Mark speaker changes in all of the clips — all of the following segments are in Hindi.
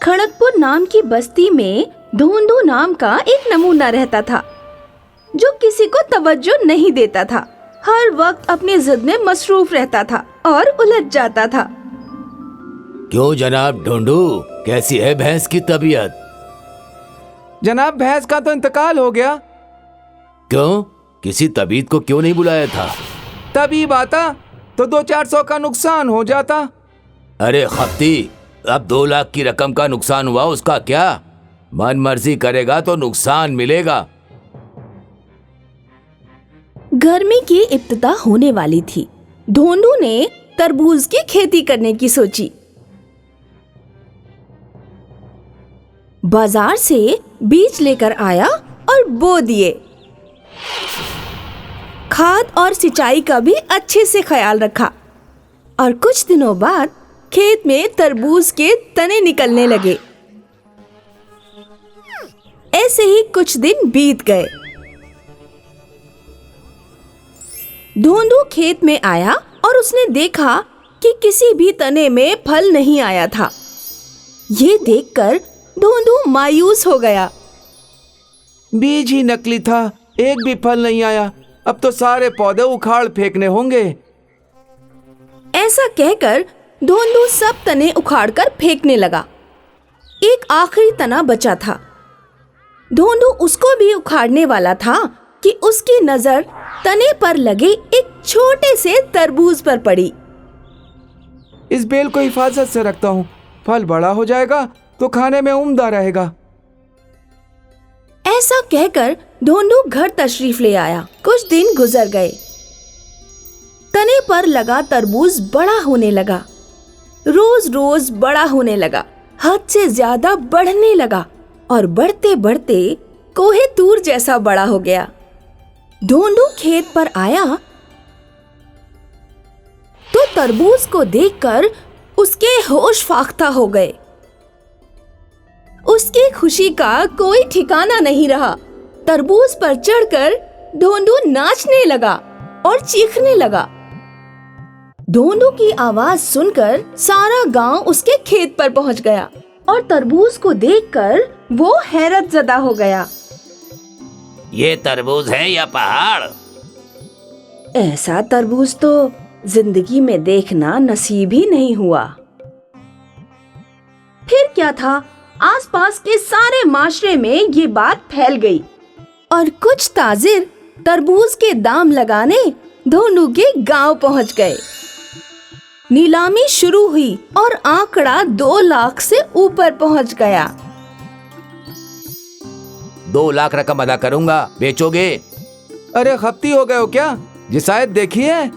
Speaker 1: खड़गपुर नाम की बस्ती में धोंदू नाम का एक नमूना रहता था, जो किसी को तवज्जो नहीं देता था। हर वक्त अपनी जिद में मसरूफ रहता था और उलझ जाता था।
Speaker 2: क्यों जनाब ढूंढू, कैसी है भैंस की तबीयत?
Speaker 3: जनाब, भैंस का तो इंतकाल हो गया।
Speaker 2: क्यों, किसी तबीब को क्यों नहीं बुलाया था?
Speaker 3: तबीब आता तो 200-400 का नुकसान हो जाता।
Speaker 2: अरे खफ्ती, अब 2 लाख की रकम का नुकसान हुआ, उसका क्या? मन मर्जी करेगा तो नुकसान मिलेगा।
Speaker 1: गर्मी की इब्तिदा होने वाली थी। धोंडू ने तरबूज की खेती करने की सोची। बाजार से बीज लेकर आया और बो दिए। खाद और सिंचाई का भी अच्छे से ख्याल रखा और कुछ दिनों बाद खेत में तरबूज के तने निकलने लगे। ऐसे ही कुछ दिन बीत गए। धोंडू खेत में आया और उसने देखा कि किसी भी तने में फल नहीं आया था। ये देखकर धोंडू मायूस हो गया।
Speaker 3: बीज ही नकली था, एक भी फल नहीं आया। अब तो सारे पौधे उखाड़ फेंकने होंगे।
Speaker 1: ऐसा कहकर धोंडू सब तने उखाड़कर फेंकने लगा। एक आखिरी तना बचा था। धोंडू उसको भी उखाड़ने वाला था कि उसकी नजर तने पर लगे एक छोटे से तरबूज पर पड़ी।
Speaker 3: इस बेल को हिफाजत से रखता हूँ, फल बड़ा हो जाएगा तो खाने में उम्दा रहेगा।
Speaker 1: ऐसा कहकर धोंडू घर तशरीफ ले आया। कुछ दिन गुजर गए। तने पर लगा तरबूज बड़ा होने लगा, रोज रोज बड़ा होने लगा, हद से ज्यादा बढ़ने लगा और बढ़ते बढ़ते कोहे तूर जैसा बड़ा हो गया। धोंडू खेत पर आया तो तरबूज को देखकर उसके होश फाख्ता हो गए। उसकी खुशी का कोई ठिकाना नहीं रहा। तरबूज पर चढ़कर धोंडू नाचने लगा और चीखने लगा। धोंडू की आवाज सुनकर सारा गांव उसके खेत पर पहुंच गया और तरबूज को देखकर वो हैरत ज़दा हो गया।
Speaker 2: ये तरबूज है या पहाड़?
Speaker 1: ऐसा तरबूज तो जिंदगी में देखना नसीब ही नहीं हुआ। फिर क्या था, आसपास के सारे माशरे में ये बात फैल गई और कुछ ताजिर तरबूज के दाम लगाने धोंडू के गांव पहुंच गए। नीलामी शुरू हुई और आंकड़ा 2 लाख से ऊपर पहुंच गया।
Speaker 2: 2 लाख रकम अदा करूंगा, बेचोगे?
Speaker 3: अरे खफ्ती हो गए हो क्या? जिसायत देखी है?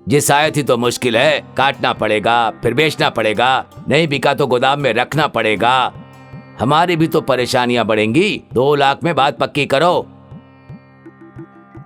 Speaker 2: जिसायत ही तो मुश्किल है, काटना पड़ेगा, फिर बेचना पड़ेगा, नहीं बिका तो गोदाम में रखना पड़ेगा। हमारी भी तो परेशानियां बढ़ेंगी। 2 लाख में बात पक्की करो।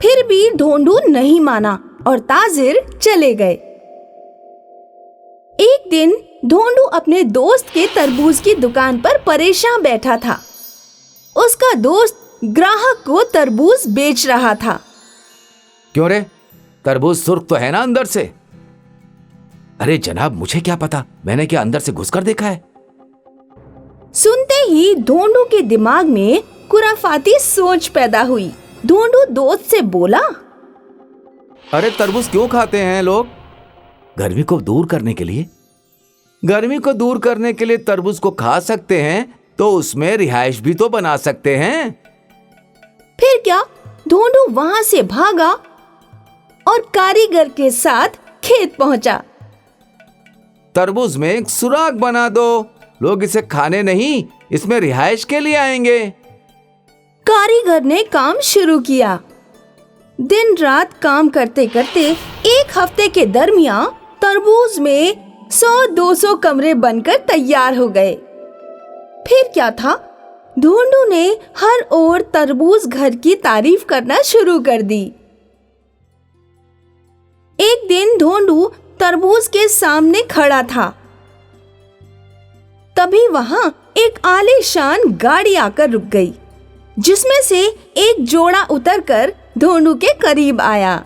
Speaker 1: फिर भी धोंडू नहीं माना और ताजिर चले गए। एक दिन धोंडू अपने दोस्त के तरबूज की दुकान पर परेशान बैठा था। उसका दोस्त ग्राहक को तरबूज बेच रहा था।
Speaker 3: क्यों रे, तरबूज सुर्ख तो है ना अंदर से?
Speaker 2: अरे जनाब, मुझे क्या पता, मैंने क्या अंदर से घुसकर देखा है?
Speaker 1: सुनते ही धोंडू के दिमाग में खुराफाती सोच पैदा हुई। धोंडू दोस्त से बोला,
Speaker 3: अरे तरबूज क्यों खाते हैं लोग?
Speaker 2: गर्मी को दूर करने के लिए।
Speaker 3: गर्मी को दूर करने के लिए तरबूज को खा सकते हैं तो उसमें रिहाइश भी तो बना सकते हैं।
Speaker 1: फिर क्या, धोंडू वहां से भागा और कारीगर के साथ खेत पहुंचा।
Speaker 3: तरबूज में एक सुराख बना दो, लोग इसे खाने नहीं, इसमें रिहाइश के लिए आएंगे।
Speaker 1: कारीगर ने काम शुरू किया। दिन रात काम करते करते 1 हफ्ते के दरमियान तरबूज में 100-200 कमरे बनकर तैयार हो गए। फिर क्या था, धोंडू ने हर ओर तरबूज घर की तारीफ करना शुरू कर दी। एक दिन धोंडू तरबूज के सामने खड़ा था। तभी वहां एक आलीशान गाड़ी आकर रुक गई, जिसमें से एक जोड़ा उतरकर धोंडू के करीब आया।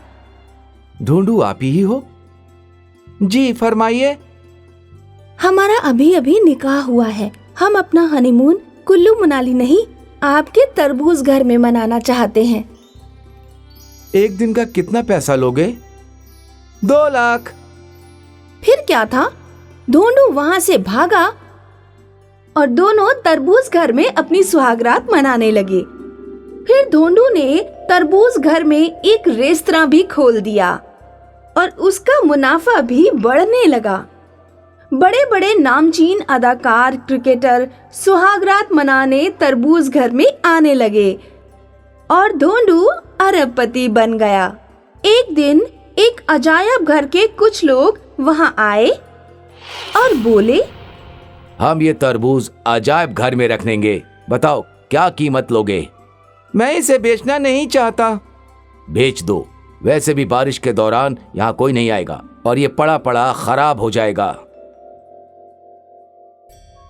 Speaker 3: ढूंढू आप ही हो? जी फरमाइए।
Speaker 1: हमारा अभी अभी निकाह हुआ है। हम अपना हनीमून कुल्लू मनाली नहीं, आपके तरबूज घर में मनाना चाहते हैं।
Speaker 3: एक दिन का कितना पैसा लोगे? 2 लाख।
Speaker 1: फिर क्या था, धोंडू वहाँ से भागा और दोनों तरबूज घर में अपनी सुहागरात मनाने लगे। फिर धोंडू ने तरबूज घर में एक रेस्तरां भी खोल दिया और उसका मुनाफा भी बढ़ने लगा। बड़े बड़े नामचीन अदाकार, क्रिकेटर सुहागरात मनाने तरबूज घर में आने लगे और धोंडू अरबपति बन गया। एक दिन एक अजायब घर के कुछ लोग वहां आए और बोले,
Speaker 2: हम ये तरबूज अजायब घर में रख देंगे, बताओ क्या कीमत लोगे?
Speaker 3: मैं इसे बेचना नहीं चाहता।
Speaker 2: बेच दो, वैसे भी बारिश के दौरान यहाँ कोई नहीं आएगा और ये पड़ा पड़ा खराब हो जाएगा।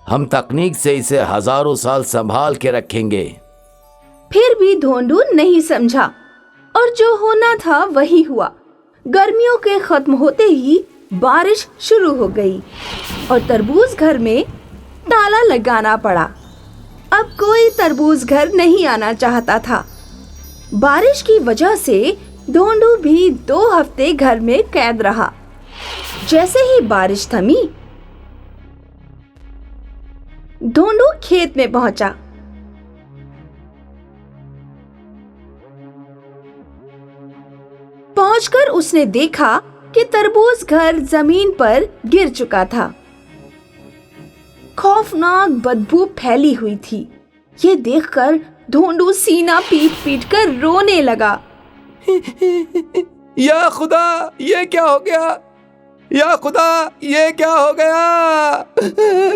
Speaker 2: हम तकनीक से इसे हजारों साल संभाल के रखेंगे।
Speaker 1: फिर भी धोंडू नहीं समझा और जो होना था वही हुआ। गर्मियों के खत्म होते ही बारिश शुरू हो गई और तरबूज घर में ताला लगाना पड़ा। अब कोई तरबूज घर नहीं आना चाहता था। बारिश की वजह से धोंडू भी 2 हफ्ते घर में कैद रहा। जैसे ही बारिश थमी, धोंडू खेत में पहुंचा। पहुंचकर उसने देखा कि तरबूज घर जमीन पर गिर चुका था। खौफनाक बदबू फैली हुई थी। ये देखकर धोंडू सीना पीट पीट कर रोने लगा।
Speaker 3: या खुदा, ये क्या हो गया? या खुदा, ये क्या हो गया?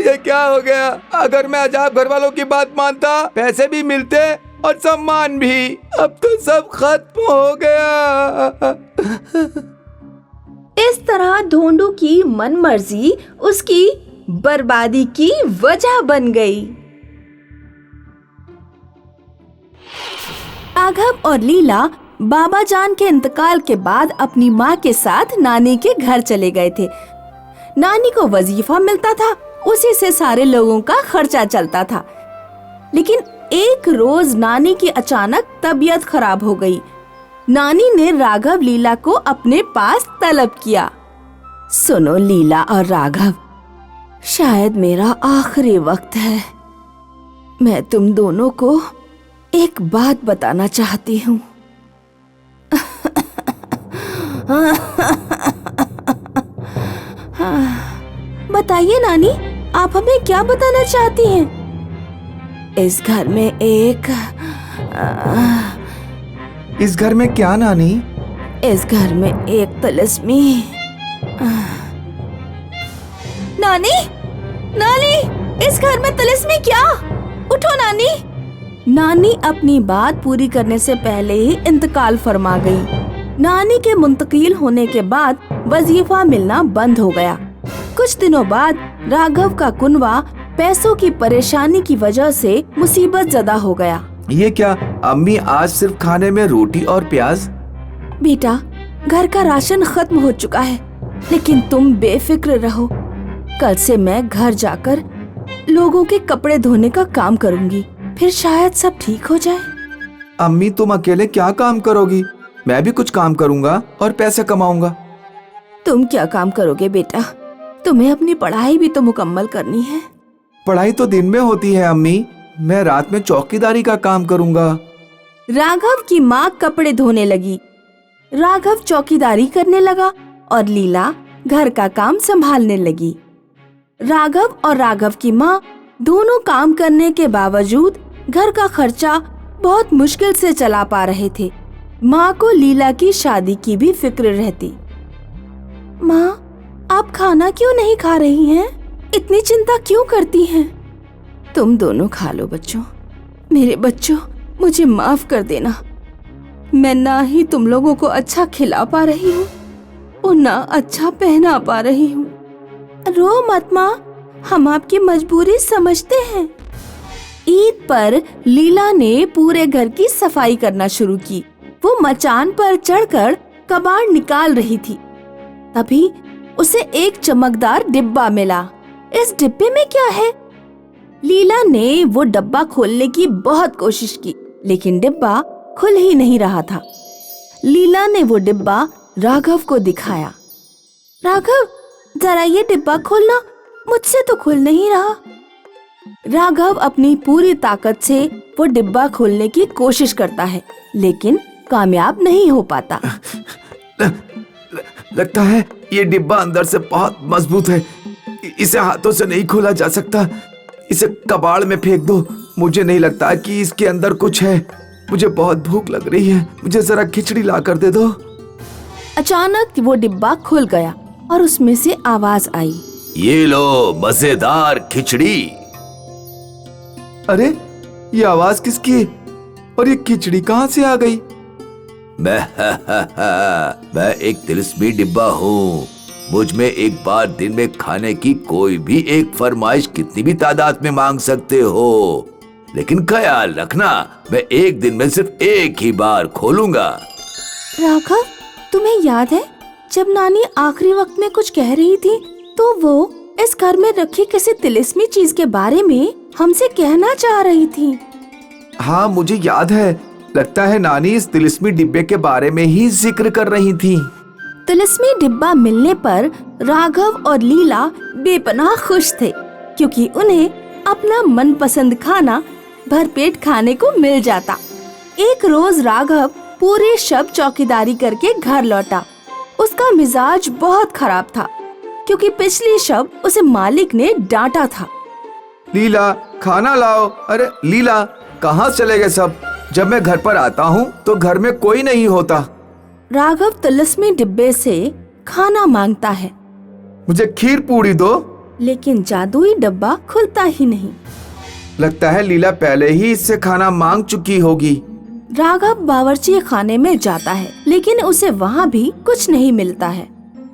Speaker 3: ये क्या हो गया? अगर मैं अजायब घर वालों की बात मानता, पैसे भी मिलते और सम्मान भी। अब तो सब खत्म हो गया।
Speaker 1: इस तरह धोंडू की मनमर्जी उसकी बर्बादी की वजह बन गई। राघव और लीला बाबा जान के इंतकाल के बाद अपनी माँ के साथ नानी के घर चले गए थे। नानी को वजीफा मिलता था, उसी से सारे लोगों का खर्चा चलता था। लेकिन एक रोज नानी की अचानक तबीयत खराब हो गई। नानी ने राघव लीला को अपने पास तलब किया। सुनो लीला और राघव, शायद मेरा आखिरी वक्त है। मैं तुम दोनों को एक बात बताना चाहती हूँ। बताइए नानी, आप हमें क्या बताना चाहती हैं? इस घर में
Speaker 3: इस घर में क्या नानी?
Speaker 1: इस घर में एक तिलिस्मी। नानी, नानी, इस घर में तिलिस्मी क्या? उठो नानी। नानी अपनी बात पूरी करने से पहले ही इंतकाल फरमा गई। नानी के मुंतकिल होने के बाद वजीफा मिलना बंद हो गया। कुछ दिनों बाद राघव का कुनवा पैसों की परेशानी की वजह से मुसीबत ज़दा हो गया।
Speaker 3: ये क्या अम्मी, आज सिर्फ खाने में रोटी और प्याज?
Speaker 1: बेटा, घर का राशन खत्म हो चुका है, लेकिन तुम बेफिक्र रहो। कल से मैं घर जाकर लोगों के कपड़े धोने का काम करूंगी, फिर शायद सब ठीक हो जाए।
Speaker 3: अम्मी, तुम अकेले क्या काम करोगी? मैं भी कुछ काम करूंगा और पैसे कमाऊंगा।
Speaker 1: तुम क्या काम करोगे बेटा? तुम्हें अपनी पढ़ाई भी तो मुकम्मल करनी है।
Speaker 3: पढ़ाई तो दिन में होती है अम्मी, मैं रात में चौकीदारी का काम करूंगा।
Speaker 1: राघव की माँ कपड़े धोने लगी, राघव चौकीदारी करने लगा और लीला घर का काम संभालने लगी। राघव और राघव की माँ दोनों काम करने के बावजूद घर का खर्चा बहुत मुश्किल से चला पा रहे थे। माँ को लीला की शादी की भी फिक्र रहती। माँ, आप खाना क्यों नहीं खा रही हैं? इतनी चिंता क्यों करती हैं? तुम दोनों खा लो बच्चों। मेरे बच्चों, मुझे माफ कर देना। मैं ना ही तुम लोगों को अच्छा खिला पा रही हूँ और ना अच्छा पहना पा रही हूँ। रो मत माँ, हम आपकी मजबूरी समझते हैं। ईद पर लीला ने पूरे घर की सफाई करना शुरू की। वो मचान पर चढ़कर कबाड़ निकाल रही थी। तभी उसे एक चमकदार डिब्बा मिला। इस डिब्बे में क्या है? लीला ने वो डब्बा खोलने की बहुत कोशिश की, लेकिन डिब्बा खुल ही नहीं रहा था। लीला ने वो डिब्बा राघव को दिखाया। राघव, जरा ये डिब्बा खोलना, मुझसे तो खुल नहीं रहा। राघव अपनी पूरी ताकत से वो डिब्बा खोलने की कोशिश करता है, लेकिन कामयाब नहीं हो पाता।
Speaker 3: लगता है ये डिब्बा अंदर से बहुत मजबूत है, इसे हाथों से नहीं खोला जा सकता। इसे कबाड़ में फेंक दो। मुझे नहीं लगता कि इसके अंदर कुछ है। मुझे बहुत भूख लग रही है, मुझे जरा खिचड़ी ला कर दे दो।
Speaker 1: अचानक वो डिब्बा खुल गया और उसमें से आवाज आई,
Speaker 2: ये लो मजेदार खिचड़ी।
Speaker 3: अरे ये आवाज किसकी है और ये खिचड़ी कहाँ से आ गई?
Speaker 2: मैं एक तिलिस्मी डिब्बा हूँ। मुझ में एक बार दिन में खाने की कोई भी एक फरमाइश कितनी भी तादाद में मांग सकते हो, लेकिन ख्याल रखना मैं एक दिन में सिर्फ एक ही बार खोलूंगा।
Speaker 1: राघव, तुम्हें याद है जब नानी आखिरी वक्त में कुछ कह रही थी तो वो इस घर में रखी किसी तिलिस्मी चीज के बारे में हमसे कहना चाह रही थी?
Speaker 3: हाँ मुझे याद है। लगता है नानी इस तिलिस्मी डिब्बे के बारे में ही जिक्र कर रही थी।
Speaker 1: तिलिस्मी डिब्बा मिलने पर राघव और लीला बेपनाह खुश थे, क्योंकि उन्हें अपना मनपसंद खाना भरपेट खाने को मिल जाता। एक रोज राघव पूरी शब चौकीदारी करके घर लौटा। उसका मिजाज बहुत खराब था, क्योंकि पिछली शब उसे मालिक ने डांटा था।
Speaker 3: लीला, खाना लाओ। अरे लीला, कहाँ चले गए सब? जब मैं घर पर आता हूँ तो घर में कोई नहीं होता।
Speaker 1: राघव तिलिस्मी डिब्बे से खाना मांगता है,
Speaker 3: मुझे खीर पूड़ी दो।
Speaker 1: लेकिन जादुई डब्बा खुलता ही नहीं।
Speaker 3: लगता है लीला पहले ही इससे खाना मांग चुकी होगी।
Speaker 1: राघव बावर्ची खाने में जाता है, लेकिन उसे वहाँ भी कुछ नहीं मिलता है।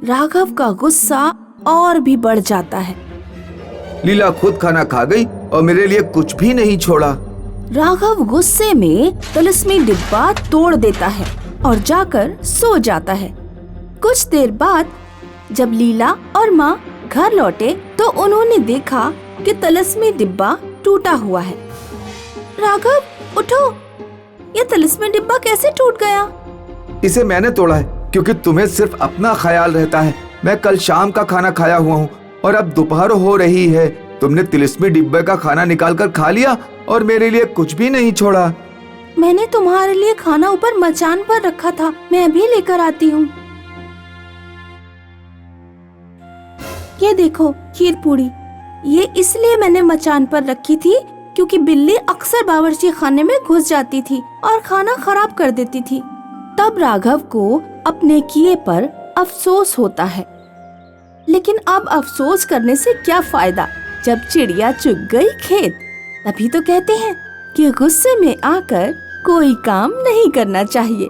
Speaker 1: राघव का गुस्सा और भी बढ़ जाता है।
Speaker 3: लीला खुद खाना खा गई और मेरे लिए कुछ भी नहीं छोड़ा।
Speaker 1: राघव गुस्से में तिलिस्मी डिब्बा तोड़ देता है और जाकर सो जाता है। कुछ देर बाद जब लीला और माँ घर लौटे तो उन्होंने देखा कि तिलिस्मी डिब्बा टूटा हुआ है। राघव, उठो, ये तिलिस्मी डिब्बा कैसे टूट गया?
Speaker 3: इसे मैंने तोड़ा है, क्योंकि तुम्हें सिर्फ अपना ख्याल रहता है। मैं कल शाम का खाना खाया हुआ हूँ और अब दोपहर हो रही है। तुमने तिलिस्मी डिब्बे का खाना निकाल कर खा लिया और मेरे लिए कुछ भी नहीं छोड़ा।
Speaker 1: मैंने तुम्हारे लिए खाना ऊपर मचान पर रखा था, मैं अभी लेकर आती हूँ। ये देखो खीर पूड़ी, ये इसलिए मैंने मचान पर रखी थी क्योंकि बिल्ली अक्सर बावर्ची खाने में घुस जाती थी और खाना खराब कर देती थी। तब राघव को अपने किए पर अफसोस होता है, लेकिन अब अफसोस करने से क्या फायदा जब चिड़िया चुग गई खेत। तभी तो कहते हैं कि गुस्से में आकर कोई काम नहीं करना चाहिए।